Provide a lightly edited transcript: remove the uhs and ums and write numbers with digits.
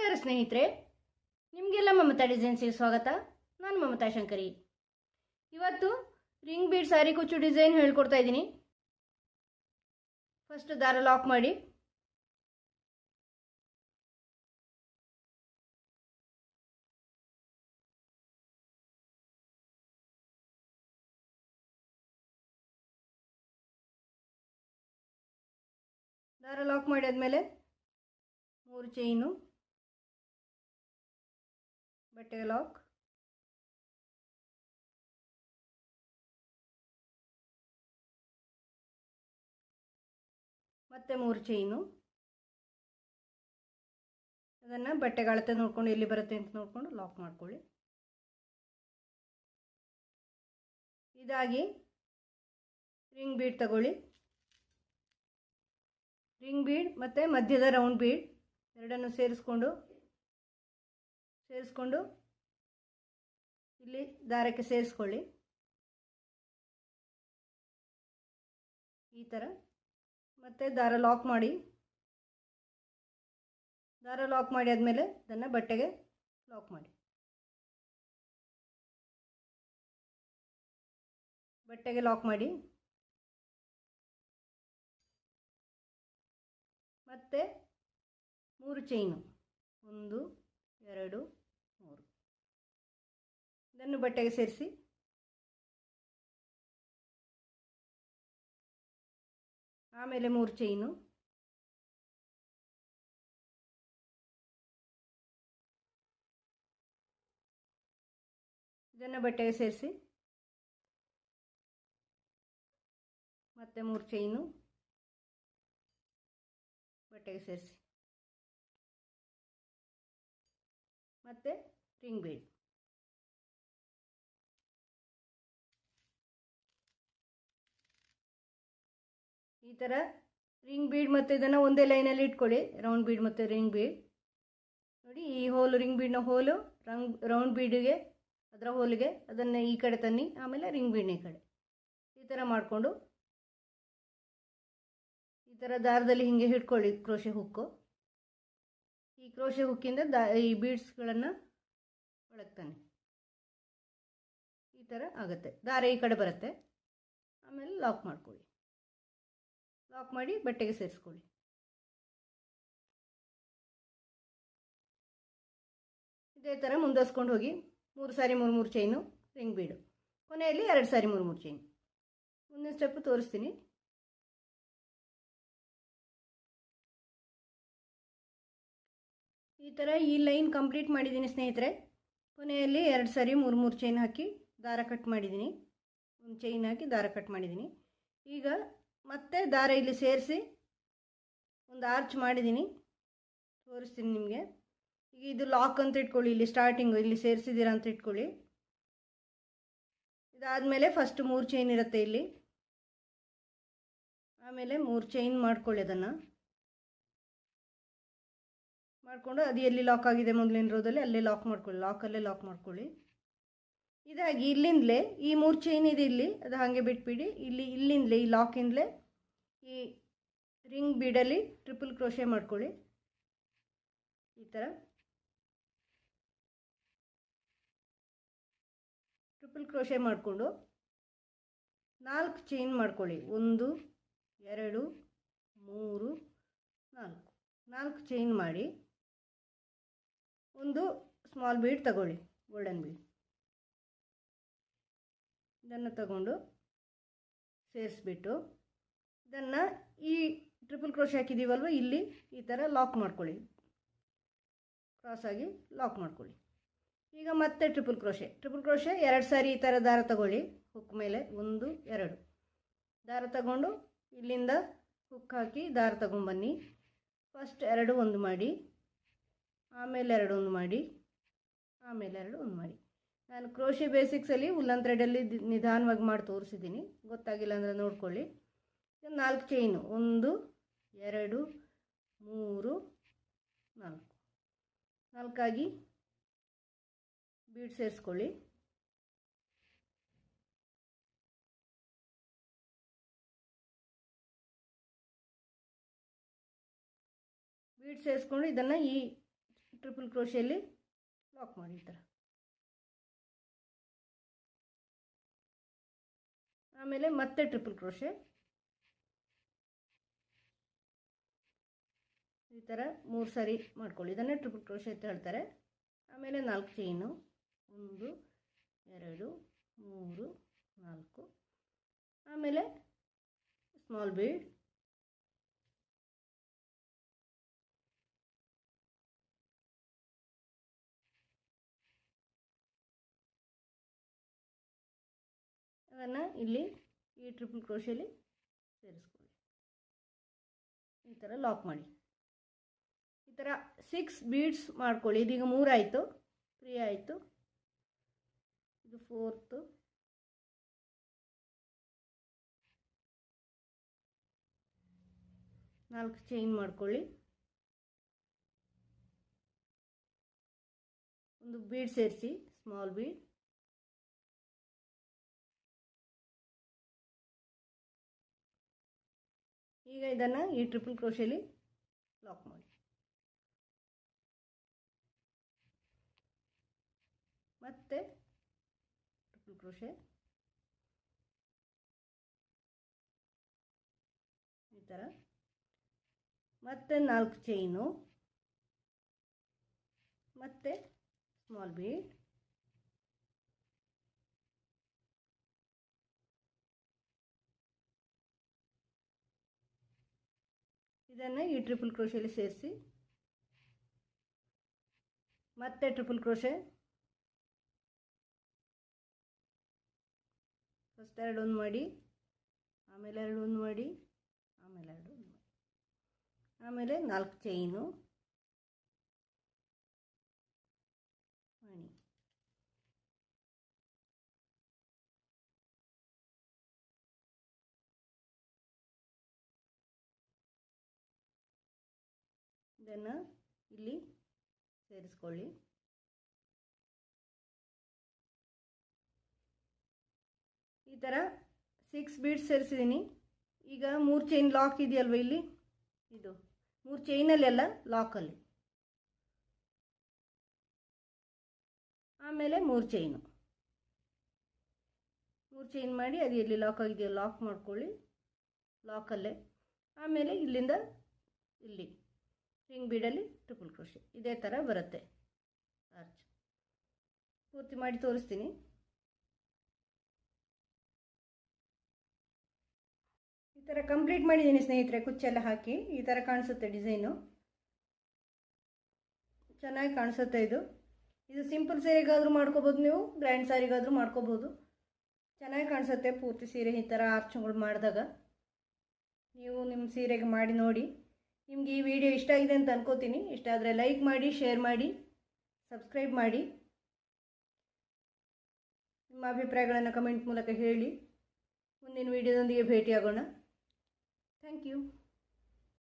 ನಮಸ್ಕಾರ ಸ್ನೇಹಿತರೆ, ನಿಮಗೆಲ್ಲ ಮಮತಾ ಡಿಸೈನ್ಸ್ಗೆ ಸ್ವಾಗತ. ನಾನು ಮಮತಾ ಶಂಕರಿ. ಇವತ್ತು ರಿಂಗ್ ಬೀಡ್ ಸಾರಿ ಕುಚ್ಚು ಡಿಸೈನ್ ಹೇಳ್ಕೊಡ್ತಾ ಇದ್ದೀನಿ. ಫಸ್ಟ್ ದಾರ ಲಾಕ್ ಮಾಡಿ, ದಾರ ಲಾಕ್ ಮಾಡಿ ಆದಮೇಲೆ 3 ಚೈನು, ಬಟ್ಟೆಗೆ ಲಾಕ್, ಮತ್ತೆ 3 ಚೈನು. ಅದನ್ನು ಬಟ್ಟೆಗೆ ಅಳತೆ ನೋಡ್ಕೊಂಡು ಎಲ್ಲಿ ಬರುತ್ತೆ ಅಂತ ನೋಡ್ಕೊಂಡು ಲಾಕ್ ಮಾಡ್ಕೊಳ್ಳಿ. ಇದಾಗಿ ರಿಂಗ್ ಬೀಡ್ ತಗೊಳ್ಳಿ. ರಿಂಗ್ ಬೀಡ್ ಮತ್ತು ಮಧ್ಯದ ರೌಂಡ್ ಬೀಡ್ ಎರಡನ್ನು ಸೇರಿಸ್ಕೊಂಡು ಇಲ್ಲಿ ದಾರಕ್ಕೆ ಸೇರಿಸ್ಕೊಳ್ಳಿ. ಈ ಥರ ಮತ್ತೆ ದಾರ ಲಾಕ್ ಮಾಡಿ ಆದಮೇಲೆ ಇದನ್ನು ಬಟ್ಟೆಗೆ ಲಾಕ್ ಮಾಡಿ. ಮತ್ತೆ 3 ಚೈನು, 1 2 3, ಇದನ್ನು ಬಟ್ಟೆಗೆ ಸೇರಿಸಿ. ಆಮೇಲೆ 3 ಚೈನು, ಇದನ್ನು ಬಟ್ಟೆಗೆ ಸೇರಿಸಿ. ಮತ್ತೆ 3 ಚೈನು, ಬಟ್ಟೆಗೆ ಸೇರಿಸಿ. ಮತ್ತೆ ರಿಂಗ್ ಬೀಡ್. ಈ ಥರ ರಿಂಗ್ ಬೀಡ್ ಮತ್ತು ಇದನ್ನು ಒಂದೇ ಲೈನಲ್ಲಿ ಇಟ್ಕೊಳ್ಳಿ. ರೌಂಡ್ ಬೀಡ್ ಮತ್ತು ರಿಂಗ್ ಬೀಡ್ ನೋಡಿ. ಈ ಹೋಲು, ರಿಂಗ್ ಬೀಡ್ನ ಹೋಲು ರೌಂಡ್ ಬೀಡಿಗೆ, ಅದರ ಹೋಲಿಗೆ ಅದನ್ನು ಈ ಕಡೆ ತನ್ನಿ. ಆಮೇಲೆ ರಿಂಗ್ ಬೀಡ್ನ ಈ ಕಡೆ ಈ ಥರ ಮಾಡಿಕೊಂಡು ಈ ಥರ ದಾರದಲ್ಲಿ ಹೀಗೆ ಹಿಡ್ಕೊಳ್ಳಿ. ಕ್ರೋಶೆ ಹುಕ್ಕು, ಈ ಕ್ರೋಶೆ ಹುಕ್ಕಿಂದ ಈ ಬೀಡ್ಸ್ಗಳನ್ನು ಒಳಗೆ ತನ್ನಿ. ಈ ಥರ ಆಗುತ್ತೆ. ದಾರ ಈ ಕಡೆ ಬರುತ್ತೆ. ಆಮೇಲೆ ಲಾಕ್ ಮಾಡ್ಕೊಳ್ಳಿ. ಲಾಕ್ ಮಾಡಿ ಬಟ್ಟೆಗೆ ಸೇರಿಸ್ಕೊಳ್ಳಿ. ಇದೇ ಥರ ಮುಂದುವರ್ಸ್ಕೊಂಡು ಹೋಗಿ. 3 ಸಾರಿ 3 ಚೈನು, ರಿಂಗ್ ಬೀಡು, ಕೊನೆಯಲ್ಲಿ 2 ಸಾರಿ 3 ಚೈನು. ಮುಂದಿನ ಸ್ಟೆಪ್ಪು ತೋರಿಸ್ತೀನಿ. ಈ ಥರ ಈ ಲೈನ್ ಕಂಪ್ಲೀಟ್ ಮಾಡಿದ್ದೀನಿ ಸ್ನೇಹಿತರೆ. ಕೊನೆಯಲ್ಲಿ 2 ಸಾರಿ 3 ಚೈನ್ ಹಾಕಿ ದಾರ ಕಟ್ ಮಾಡಿದ್ದೀನಿ. ಒಂದು ಚೈನ್ ಹಾಕಿ ದಾರ ಕಟ್ ಮಾಡಿದ್ದೀನಿ. ಈಗ ಮತ್ತೆ ದಾರ ಇಲ್ಲಿ ಸೇರಿಸಿ ಒಂದು ಆರ್ಚ್ ಮಾಡಿದ್ದೀನಿ, ತೋರಿಸ್ತೀನಿ ನಿಮಗೆ. ಈಗ ಇದು ಲಾಕ್ ಅಂತ ಇಟ್ಕೊಳ್ಳಿ. ಇಲ್ಲಿ ಸ್ಟಾರ್ಟಿಂಗು ಇಲ್ಲಿ ಸೇರಿಸಿದ್ದೀರಾ ಅಂತ ಇಟ್ಕೊಳ್ಳಿ. ಇದಾದಮೇಲೆ ಫಸ್ಟ್ 3 ಚೈನ್ ಇರುತ್ತೆ ಇಲ್ಲಿ. ಆಮೇಲೆ 3 ಚೈನ್ ಮಾಡ್ಕೊಳ್ಳಿ. ಅದನ್ನು ಮಾಡಿಕೊಂಡು ಅದು ಎಲ್ಲಿ ಲಾಕ್ ಆಗಿದೆ ಮೊದಲಿನ ರೋದಲ್ಲಿ ಅಲ್ಲೇ ಲಾಕ್ ಮಾಡ್ಕೊಳ್ಳಿ. ಲಾಕಲ್ಲೇ ಲಾಕ್ ಮಾಡ್ಕೊಳ್ಳಿ. ಇದಾಗಿ ಇಲ್ಲಿಂದಲೇ ಈ 3 ಚೈನ್ ಇದೆ ಇಲ್ಲಿ, ಅದು ಹಾಗೆ ಬಿಟ್ಬಿಡಿ. ಇಲ್ಲಿಂದಲೇ ಈ ಲಾಕಿಂದಲೇ ಈ ರಿಂಗ್ ಬೀಡಲ್ಲಿ ಟ್ರಿಪಲ್ ಕ್ರೋಶೆ ಮಾಡ್ಕೊಳ್ಳಿ. ಈ ಥರ ಟ್ರಿಪಲ್ ಕ್ರೋಶೆ ಮಾಡಿಕೊಂಡು 4 ಚೈನ್ ಮಾಡ್ಕೊಳ್ಳಿ. 1 2 3 4 ಚೈನ್ ಮಾಡಿ ಒಂದು ಸ್ಮಾಲ್ ಬೀಡ್ ತಗೊಳ್ಳಿ, ಗೋಲ್ಡನ್ ಬೀಡ್. ಇದನ್ನು ತಗೊಂಡು ಸೇರಿಸ್ಬಿಟ್ಟು ಇದನ್ನು ಈ ಟ್ರಿಪಲ್ ಕ್ರೋಶೆ ಹಾಕಿದ್ದೀವಲ್ವ ಇಲ್ಲಿ ಈ ಥರ ಲಾಕ್ ಮಾಡ್ಕೊಳ್ಳಿ. ಕ್ರಾಸಾಗಿ ಲಾಕ್ ಮಾಡ್ಕೊಳ್ಳಿ. ಈಗ ಮತ್ತೆ ಟ್ರಿಪಲ್ ಕ್ರೋಶೆ 2 ಸಾರಿ ಈ ಥರ ದಾರ ತಗೊಳ್ಳಿ. ಹುಕ್ ಮೇಲೆ 1 2 ದಾರ ತಗೊಂಡು ಇಲ್ಲಿಂದ ಹುಕ್ ಹಾಕಿ ದಾರ ತಗೊಂಬನ್ನಿ. ಫಸ್ಟ್ 2 ಒಂದು ಮಾಡಿ, ಆಮೇಲೆ 2 ಒಂದು ಮಾಡಿ, ಆಮೇಲೆ 2 ಒಂದು ಮಾಡಿ. ನಾನು ಕ್ರೋಶೆ ಬೇಸಿಕ್ಸಲ್ಲಿ ಉಲ್ಲನ್ ಥ್ರೆಡಲ್ಲಿ ನಿಧಾನವಾಗಿ ಮಾಡಿ ತೋರಿಸಿದ್ದೀನಿ. ಗೊತ್ತಾಗಿಲ್ಲ ಅಂದರೆ ನೋಡ್ಕೊಳ್ಳಿ. 4 ಚೈನು, 1 2 3 4 4 ಬೀಡ್ ಸೇರಿಸ್ಕೊಳ್ಳಿ. ಬೀಡ್ ಸೇರಿಸ್ಕೊಂಡು ಇದನ್ನು ಈ ಟ್ರಿಪಲ್ ಕ್ರೋಶೆಯಲ್ಲಿ ಲಾಕ್ ಮಾಡಿ ಈ ಥರ. ಆಮೇಲೆ ಮತ್ತೆ ಟ್ರಿಪಲ್ ಕ್ರೋಶೆ ಈ ಥರ 3 ಸಾರಿ ಮಾಡ್ಕೊಳ್ಳಿ. ಇದನ್ನೇ ಟ್ರಿಪಲ್ ಕ್ರೋಶೆ ಅಂತ ಹೇಳ್ತಾರೆ. ಆಮೇಲೆ 4 ಚೈನು, 1 2 3 4. ಆಮೇಲೆ ಸ್ಮಾಲ್ ಬೀಡ್, ಅದನ್ನು ಇಲ್ಲಿ ಈ ಟ್ರಿಪಲ್ ಕ್ರೋಶೆಯಲ್ಲಿ ಸೇರಿಸ್ಕೊಳ್ಳಿ. ಈ ಥರ ಲಾಕ್ ಮಾಡಿ. ಈ ಥರ 6 ಬೀಡ್ಸ್ ಮಾಡ್ಕೊಳ್ಳಿ. ಇದೀಗ 3 ಆಯಿತು, 3 ಆಯಿತು, ಇದು 4th, 4 ಚೈನ್ ಮಾಡ್ಕೊಳ್ಳಿ, ಒಂದು ಬೀಡ್ ಸೇರಿಸಿ, ಸ್ಮಾಲ್ ಬೀಡ್, ಈಗ ಇದನ್ನು ಈ ಟ್ರಿಪಲ್ ಕ್ರೋಶೆಯಲ್ಲಿ ಲಾಕ್ ಮಾಡಿ. ಮತ್ತೆ ಟ್ರಿಪಲ್ ಕ್ರೋಶೆ ಈ ಥರ, ಮತ್ತೆ 4 ಚೈನು, ಮತ್ತೆ ಸ್ಮಾಲ್ ಬೀಡ್, ಇದನ್ನು ಈ ಟ್ರಿಪಲ್ ಕ್ರೋಶೆಯಲ್ಲಿ ಸೇರಿಸಿ, ಮತ್ತೆ ಟ್ರಿಪಲ್ ಕ್ರೋಶೆ, ಫಸ್ಟ್ 2 ಒಂದು ಮಾಡಿ, ಆಮೇಲೆ 2 ಒಂದು ಮಾಡಿ, ಆಮೇಲೆ 2 ಒಂದು ಮಾಡಿ, ಆಮೇಲೆ 4 ಚೈನು, ಮಣಿ, ಇದನ್ನು ಇಲ್ಲಿ ಸೇರಿಸ್ಕೊಳ್ಳಿ. ಈ ಥರ 6 ಬೀಡ್ಸ್ ಸೇರಿಸಿದ್ದೀನಿ. ಈಗ 3 ಚೈನ್ ಲಾಕ್ ಇದೆಯಲ್ವ ಇಲ್ಲಿ, ಇದು 3 ಚೈನಲ್ಲೆಲ್ಲ ಲಾಕಲ್ಲಿ, ಆಮೇಲೆ 3 ಚೈನು, 3 ಚೈನ್ ಮಾಡಿ ಅದು ಎಲ್ಲಿ ಲಾಕ್ ಆಗಿದೆಯೋ ಲಾಕ್ ಮಾಡ್ಕೊಳ್ಳಿ, ಲಾಕಲ್ಲೇ. ಆಮೇಲೆ ಇಲ್ಲಿಂದ ಇಲ್ಲಿ ರಿಂಗ್ ಬೀಡಲ್ಲಿ ಟ್ರಿಪಲ್ ಕ್ರೋಶೆ ಇದೇ ಥರ ಬರುತ್ತೆ ಆರ್ಚ್. ಪೂರ್ತಿ ಮಾಡಿ ತೋರಿಸ್ತೀನಿ. ಈ ಥರ ಕಂಪ್ಲೀಟ್ ಮಾಡಿದ್ದೀನಿ ಸ್ನೇಹಿತರೆ. ಕುಚ್ಚೆಲ್ಲ ಹಾಕಿ ಈ ಥರ ಕಾಣಿಸುತ್ತೆ ಡಿಸೈನು, ಚೆನ್ನಾಗಿ ಕಾಣಿಸುತ್ತೆ. ಇದು ಸಿಂಪಲ್ ಸೀರೆಗಾದರೂ ಮಾಡ್ಕೋಬೋದು, ನೀವು ಗ್ರ್ಯಾಂಡ್ ಸ್ಯಾರಿಗಾದರೂ ಮಾಡ್ಕೋಬೋದು. ಚೆನ್ನಾಗಿ ಕಾಣಿಸುತ್ತೆ ಪೂರ್ತಿ ಸೀರೆ ಈ ಥರ ಆರ್ಚ್ಗಳು ಮಾಡಿದಾಗ. ನೀವು ನಿಮ್ಮ ಸೀರೆಗೆ ಮಾಡಿ ನೋಡಿ. ನಿಮಗೆ ಈ ವಿಡಿಯೋ ಇಷ್ಟ ಆಗಿದೆ ಅಂತ ಅನ್ಕೋತೀನಿ. ಇಷ್ಟ ಆದರೆ ಲೈಕ್ ಮಾಡಿ, ಶೇರ್ ಮಾಡಿ, ಸಬ್ಸ್ಕ್ರೈಬ್ ಮಾಡಿ. ನಿಮ್ಮ ಅಭಿಪ್ರಾಯಗಳನ್ನು ಕಮೆಂಟ್ ಮೂಲಕ ಹೇಳಿ. ಮುಂದಿನ ವಿಡಿಯೋದೊಂದಿಗೆ ಭೇಟಿಯಾಗೋಣ. Thank you.